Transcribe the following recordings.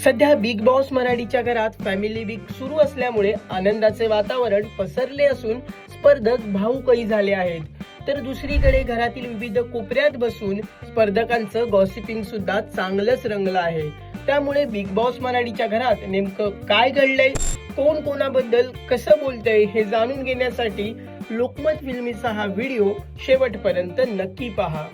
सध्या big boss मराठीच्या घरात फॅमिली वीक सुरू असल्यामुळे आनंदाचे वातावरण पसरले असून स्पर्धक भावुकही झाले आहेत. तर दुसरीकडे घरातील विविध कोपऱ्यात बसून स्पर्धकांचं गॉसिपिंग सुद्धा चांगलंच रंगलं आहे. त्यामुळे बिग बॉस मराठीच्या घरात नेमकं काय घडलंय, कोण कोणाबद्दल कसं बोलतंय हे जाणून घेण्यासाठी लोकमत फिल्मीचा हा व्हिडिओ शेवटपर्यंत नक्की पहा.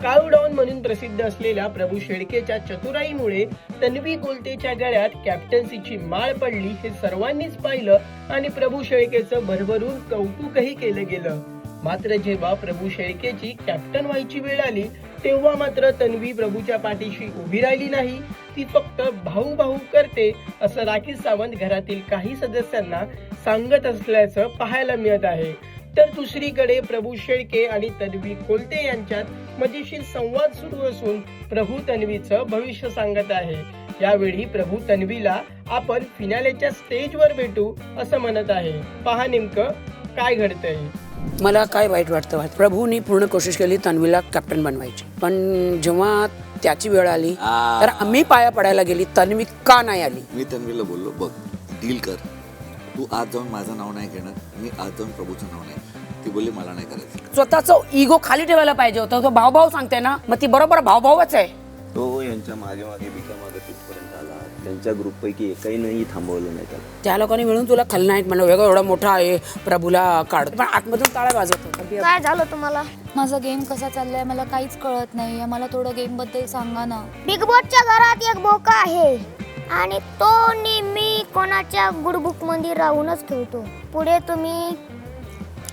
काळूडाऊन म्हणून प्रसिद्ध असलेल्या प्रभू शेळकेच्या चतुराईमुळे तन्वी कोलतेच्या गळ्यात कॅप्टन्सीची माळ पडली हे सर्वांनीच पाहिलं आणि प्रभू शेळकेचं भरभरून कौतुकही केलं गेलं. मात्र जेव्हा प्रभू शेळकेची कॅप्टन व्हायची वेळ आली तेव्हा मात्र तन्वी प्रभूच्या पाठीशी उभी राहिली नाही. ती फक्त भाऊ भाऊ करते असं राकेश सावंत घरातील काही सदस्यांना सांगत असल्याचं पाहायला मिळत आहे. तर दुसरीकडे प्रभू शेळके आणि तन्वी कोलते यांच्यात मजेशीर संवाद सुरू असून प्रभू तन्वीचं भविष्य सांगत आहे. यावेळी प्रभू तन्वीला आपण फिनालेच्या स्टेजवर भेटू असं म्हणत आहे. पहा नेमकं काय घडतंय. मला काय वाईट वाटतं, प्रभूनी पूर्ण कोशिश केली तन्वीला कॅप्टन बनवायची, पण जेव्हा त्याची वेळ आली तर आम्ही पाया पडायला गेली, तन्वी का नाही आली. मी तन्वीला बोललो, बघ डील कर, तू आज जाऊन माझं नाव नाही घेणार, मी आज जाऊन प्रभूचं नाव नाही. ती बोलली मला नाही करायचं. स्वतःचं इगो खाली ठेवायला पाहिजे होतं. तो भाऊ सांगते ना, मग ती बरोबर भाऊच आहे. तो यांच्या मागे बिका मागे तिथपर्यंत आला. त्यांच्या ग्रुपपैकी एकही नाही थांबवलं नाही त्याला. त्या लोकांनी मिळून तुला खलनायक म्हणलं, वेगळं एवढा मोठा आहे प्रभूला काढ, पण आतमधून टाळा वाजवतो. काय झालं तुम्हाला? माझा गेम कसा चाललाय मला काहीच कळत नाही. मला थोडं गेम बद्दल सांगा ना. बिग बॉसच्या घरात एक बोका आहे आणि तो नेहमी कोणाच्या गुडबुक मध्ये राहूनच खेळतो. पुढे तुम्ही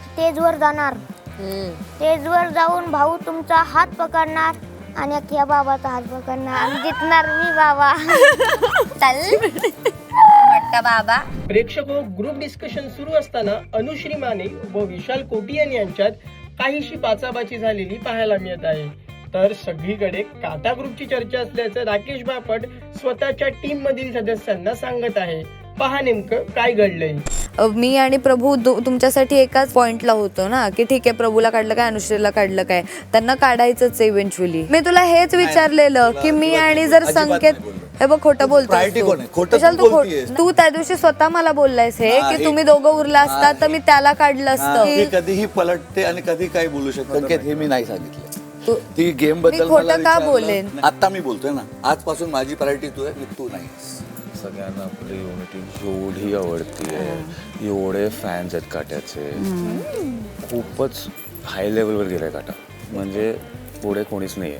स्टेजवर जाणार, स्टेजवर जाऊन भाऊ तुमचा हात पकडणार आणि अख्ख्या बाबाचा हात पकडणार आणि जितणार मी बाबा. बाबा. प्रेक्षक ग्रुप डिस्कशन सुरू असताना अनुश्री माने व विशाल कोटियन यांच्यात काहीशी पाचाबाची झालेली पाहायला मिळत आहे. तर सगळीकडे काटा ग्रुपची चर्चा असल्याचं राकेश बापट स्वतःच्या टीम मधील सदस्यांना सांगत आहे. पहा नेमकं काय घडलंय. मी आणि प्रभू तुमच्यासाठी एकाच पॉइंटला होतो ना, की ठीक आहे प्रभूला काढलं काय अनुश्रीला काढलं काय, त्यांना काढायचंच इव्हेंच्युअली. मी तुला हेच विचारलेलं की मी आणि जर संकेत, हे बघ खोटं बोलतोय तू त्या दिवशी स्वतः मला बोललायस हे की तुम्ही दोघं उरला असता तर मी त्याला काढलं असतं. कधीही पलटते आणि कधी काही बोलू शकतो, हे मी नाही सांगितलं. ती गेम बद्दल खोटं का बोलेन. आता मी बोलतोय ना, आजपासून माझी प्रायोरिटी तू आहे, तू नाही. सगळ्यांना आपली युनिटी एवढी आवडतीये, एवढे फॅन्स आहेत काट्याचे, खूपच हाय लेवलवर गेलाय काटा, म्हणजे पुढे कोणीच नाहीये.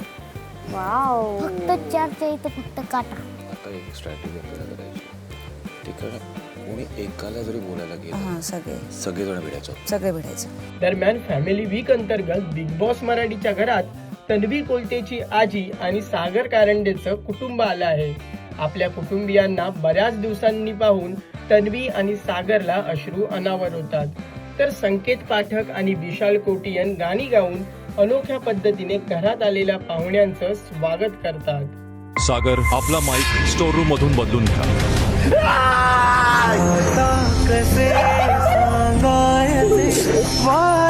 वाव. फक्त चर्चा इथं फक्त काटा. आता एक स्ट्रॅटेजी आपल्याला करायची, तिकडे कोणी एकाला जरी बोलायला गेलं सगळेजण भिडायचं. दरम्यान फॅमिली वीक अंतर्गत बिग बॉस मराठीच्या घरात तन्वी कोलतेची आजी आणि सागर कारंडेचं कुटुंब आलं आहे. आपल्या कुटुंबियांना बऱ्याच दिवसांनी पाहून तन्वी आणि सागरला अश्रू अनावर होतात. तर संकेत पाठक आणि विशाल कोटियन गाणी गाऊन अनोख्या पद्धतीने घरात आलेल्या पाहुण्यांचं स्वागत करतात. सागर, आपला माईक स्टोर रूम मधून बदलून घ्या.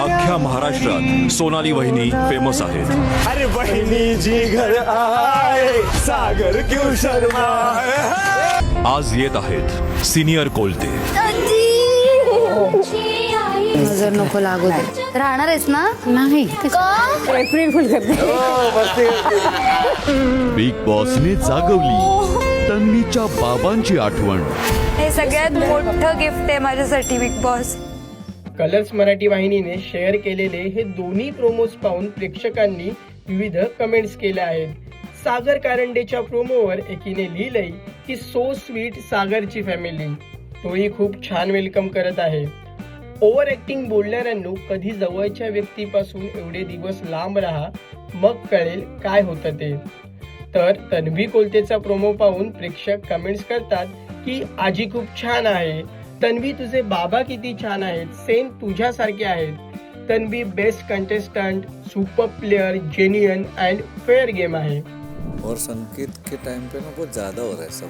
अख्ख्या महाराष्ट्रात सोनाली वहिनी फेमस आहेत. अरे बहिनी जी घर आए, सागर क्यों शर्माए. आज येत आहेत सिनियर कोलते. नजर नको लागू दे. राहणार आहेस ना? नाही एप्रिल फुल करते. बिग बॉसने जागवली तन्वीच्या बाबांची आठवण. हे सगळ्यात मोठं गिफ्ट आहे माझ्यासाठी बिग बॉस. कलर्स मराठी वाहिनीने शेअर केलेले हे दोन्ही प्रोमोज पाहून प्रेक्षकांनी विविध कमेंट्स केल्या आहेत. सागर कारंडेच्या प्रोमोवर एकीने लिहिलंय की सो स्वीट सागरची फॅमिली. तोही खूप छान वेलकम करत आहे. ओव्हर ऍक्टिंग बोलणाऱ्यांनो, कधी जवळच्या व्यक्तीपासून एवढे दिवस लांब राहा, मग कळेल काय होतं ते. तर तन्वी कोलतेचा प्रोमो पाहून प्रेक्षक कमेंट्स करतात की आजी खूप छान आहे, तन्वी तुझे बाबा किती छान आहेत, सेम तुझ्यासारखे आहेत. Tanvi best contestant, super player, genuine end fair game आहे. और संकेत के टाइम पे ना बहुत ज़्यादा हो रहा है सब.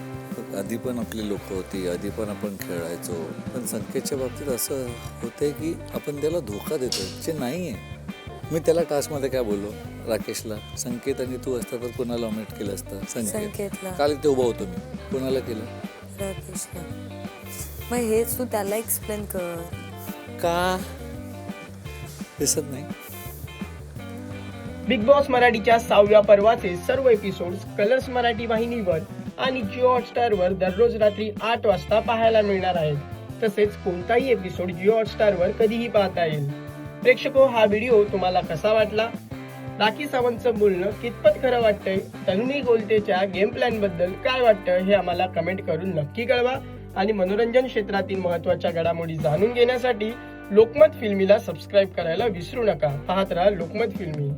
आधी पण आपली लोक होती, आधी पण आपण खेळायचो, पण संकेतच्या बाबतीत असं होतंय की आपण त्याला धोका देतोय जे नाही आहे. मी त्याला टास्कमध्ये काय बोललो राकेशला, संकेत आणि तू असता तर कोणाला ऑमिट केलं असतं? संकेतला. काल इथे उभा होतो मी, कोणाला केलं? राकेशला. मग हेच तू त्याला एक्सप्लेन कर. का दिसत नाही? बिग बॉस मराठीच्या 6व्या पर्वाचे सर्व एपिसोड्स कलर्स मराठी वाहिनीवर आणि जिओ हॉटस्टारवर दररोज रात्री 8 वाजता पाहायला मिळणार आहेत. तसेच कोणताही एपिसोड जिओ हॉटस्टारवर कधीही पाहता येईल. प्रेक्षको, हा व्हिडिओ तुम्हाला कसा वाटला? राखी सावंतचं बोलणं कितपत खरं वाटतंय? तन्वी गोलतेच्या गेम प्लॅन बद्दल काय वाटतं हे आम्हाला कमेंट करून नक्की कळवा. आणि मनोरंजन क्षेत्रातील महत्त्वाच्या घडामोडी जाणून घेण्यासाठी लोकमत फिल्मीला सबस्क्राईब करायला विसरू नका. पाहत राहा लोकमत फिल्मी.